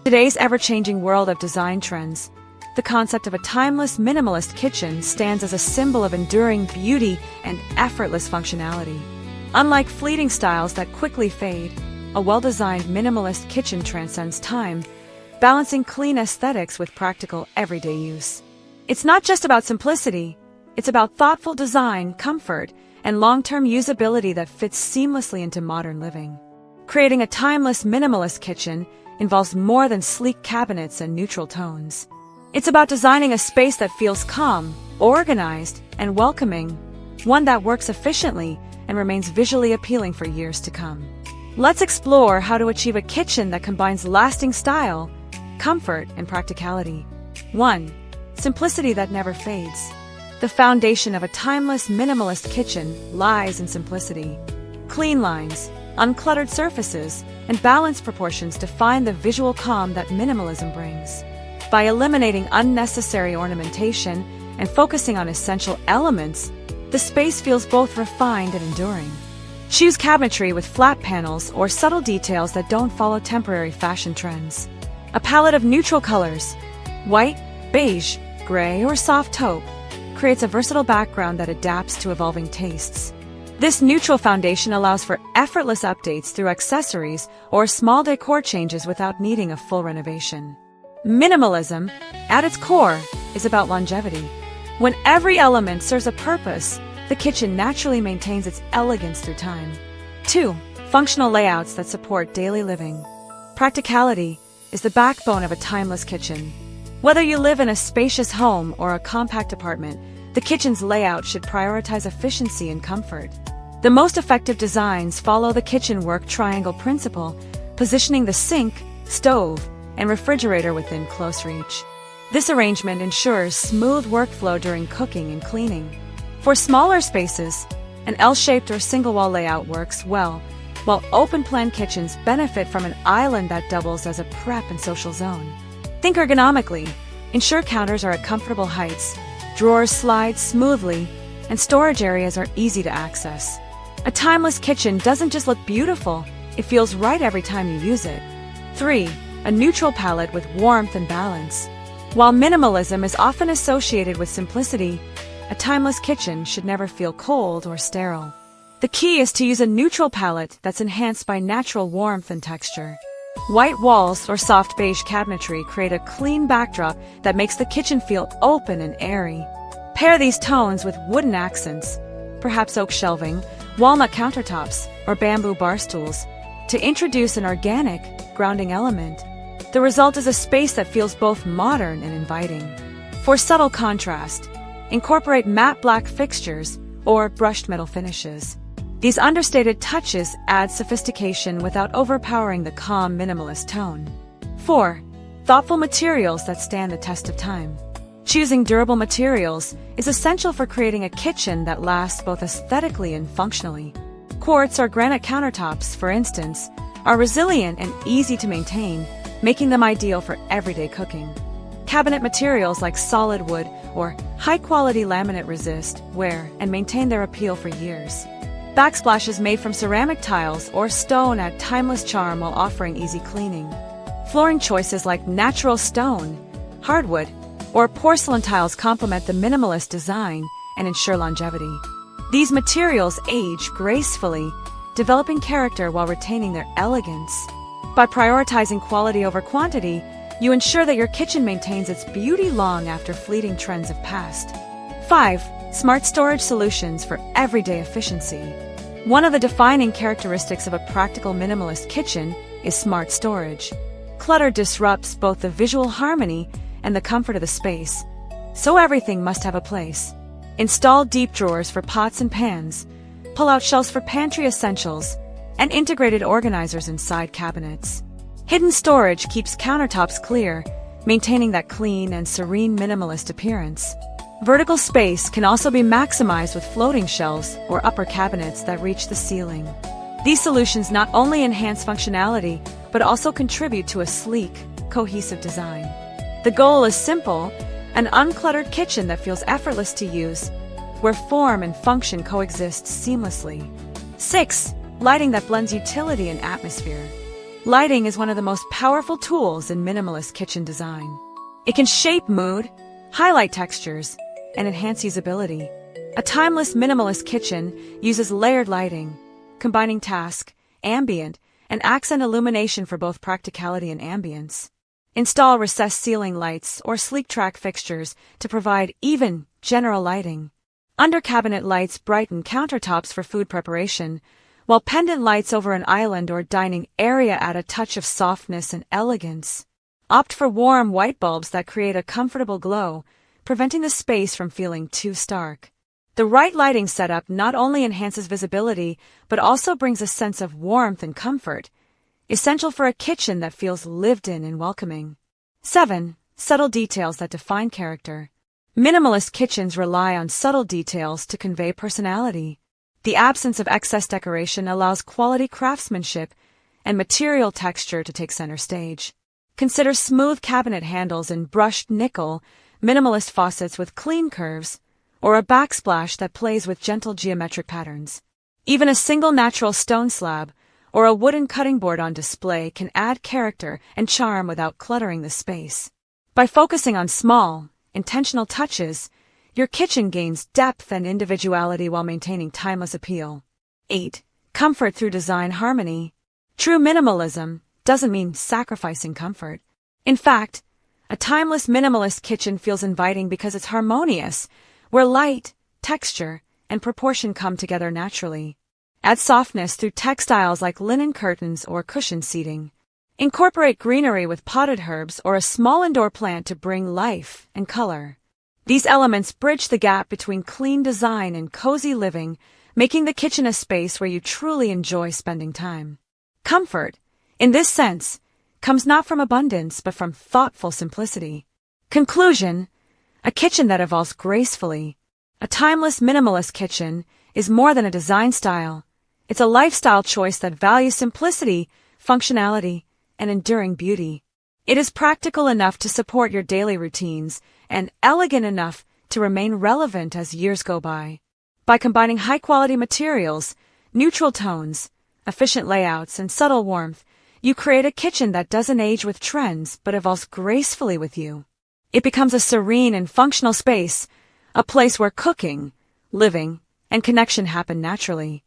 today's ever-changing world of design trends, the concept of a timeless, minimalist kitchen stands as a symbol of enduring beauty and effortless functionality. Unlike fleeting styles that quickly fade, a well-designed minimalist kitchen transcends time, balancing clean aesthetics with practical, everyday use. It's not just about simplicity, it's about thoughtful design, comfort, and long-term usability that fits seamlessly into modern living. Creating a timeless, minimalist kitchen involves more than sleek cabinets and neutral tones. It's about designing a space that feels calm, organized, and welcoming, one that works efficiently and remains visually appealing for years to come. Let's explore how to achieve a kitchen that combines lasting style, comfort, and practicality. 1. Simplicity that never fades. The foundation of a timeless, minimalist kitchen lies in simplicity. Clean lines, uncluttered surfaces, and balanced proportions define the visual calm that minimalism brings. By eliminating unnecessary ornamentation and focusing on essential elements, the space feels both refined and enduring. Choose cabinetry with flat panels or subtle details that don't follow temporary fashion trends. A palette of neutral colors, white, beige, gray, or soft taupe, creates a versatile background that adapts to evolving tastes. This neutral foundation allows for effortless updates through accessories or small decor changes without needing a full renovation. Minimalism, at its core, is about longevity. When every element serves a purpose, the kitchen naturally maintains its elegance through time. 2. Functional layouts that support daily living. Practicality is the backbone of a timeless kitchen. Whether you live in a spacious home or a compact apartment, the kitchen's layout should prioritize efficiency and comfort. The most effective designs follow the kitchen work triangle principle, positioning the sink, stove, and refrigerator within close reach. This arrangement ensures smooth workflow during cooking and cleaning. For smaller spaces, an L-shaped or single-wall layout works well, while open-plan kitchens benefit from an island that doubles as a prep and social zone. Think ergonomically. Ensure counters are at comfortable heights, drawers slide smoothly, and storage areas are easy to access. A timeless kitchen doesn't just look beautiful, it feels right every time you use it. 3. A neutral palette with warmth and balance. While minimalism is often associated with simplicity, a timeless kitchen should never feel cold or sterile. The key is to use a neutral palette that's enhanced by natural warmth and texture. White walls or soft beige cabinetry create a clean backdrop that makes the kitchen feel open and airy. Pair these tones with wooden accents, perhaps oak shelving, walnut countertops, or bamboo bar stools, to introduce an organic, grounding element. The result is a space that feels both modern and inviting. For subtle contrast, incorporate matte black fixtures or brushed metal finishes. These understated touches add sophistication without overpowering the calm minimalist tone. 4. Thoughtful materials that stand the test of time. Choosing durable materials is essential for creating a kitchen that lasts both aesthetically and functionally. Quartz or granite countertops, for instance, are resilient and easy to maintain, making them ideal for everyday cooking. Cabinet materials like solid wood or high-quality laminate resist, wear, and maintain their appeal for years. Backsplashes made from ceramic tiles or stone add timeless charm while offering easy cleaning. Flooring choices like natural stone, hardwood, or porcelain tiles complement the minimalist design and ensure longevity. These materials age gracefully, developing character while retaining their elegance. By prioritizing quality over quantity, you ensure that your kitchen maintains its beauty long after fleeting trends have passed. 5. Smart storage solutions for everyday efficiency. One of the defining characteristics of a practical minimalist kitchen is smart storage. Clutter disrupts both the visual harmony and the comfort of the space, so everything must have a place. Install deep drawers for pots and pans, pull-out shelves for pantry essentials, and integrated organizers inside cabinets. Hidden storage keeps countertops clear, maintaining that clean and serene minimalist appearance. Vertical space can also be maximized with floating shelves or upper cabinets that reach the ceiling. These solutions not only enhance functionality, but also contribute to a sleek, cohesive design. The goal is simple, an uncluttered kitchen that feels effortless to use, where form and function coexist seamlessly. 6. Lighting that blends utility and atmosphere. Lighting is one of the most powerful tools in minimalist kitchen design. It can shape mood, highlight textures, and enhance usability. A timeless minimalist kitchen uses layered lighting, combining task, ambient, and accent illumination for both practicality and ambience. Install recessed ceiling lights or sleek track fixtures to provide even, general lighting. Under-cabinet lights brighten countertops for food preparation, while pendant lights over an island or dining area add a touch of softness and elegance. Opt for warm white bulbs that create a comfortable glow, preventing the space from feeling too stark. The right lighting setup not only enhances visibility, but also brings a sense of warmth and comfort, essential for a kitchen that feels lived in and welcoming. 7. Subtle details that define character. Minimalist kitchens rely on subtle details to convey personality. The absence of excess decoration allows quality craftsmanship and material texture to take center stage. Consider smooth cabinet handles in brushed nickel, minimalist faucets with clean curves, or a backsplash that plays with gentle geometric patterns. Even a single natural stone slab or a wooden cutting board on display can add character and charm without cluttering the space. By focusing on small, intentional touches, your kitchen gains depth and individuality while maintaining timeless appeal. 8. Comfort through design harmony. True minimalism doesn't mean sacrificing comfort. In fact, a timeless minimalist kitchen feels inviting because it's harmonious, where light, texture, and proportion come together naturally. Add softness through textiles like linen curtains or cushioned seating. Incorporate greenery with potted herbs or a small indoor plant to bring life and color. These elements bridge the gap between clean design and cozy living, making the kitchen a space where you truly enjoy spending time. Comfort, in this sense, comes not from abundance but from thoughtful simplicity. Conclusion: a kitchen that evolves gracefully. A timeless minimalist kitchen is more than a design style. It's a lifestyle choice that values simplicity, functionality, and enduring beauty. It is practical enough to support your daily routines and elegant enough to remain relevant as years go by. By combining high-quality materials, neutral tones, efficient layouts, and subtle warmth, you create a kitchen that doesn't age with trends but evolves gracefully with you. It becomes a serene and functional space, a place where cooking, living, and connection happen naturally.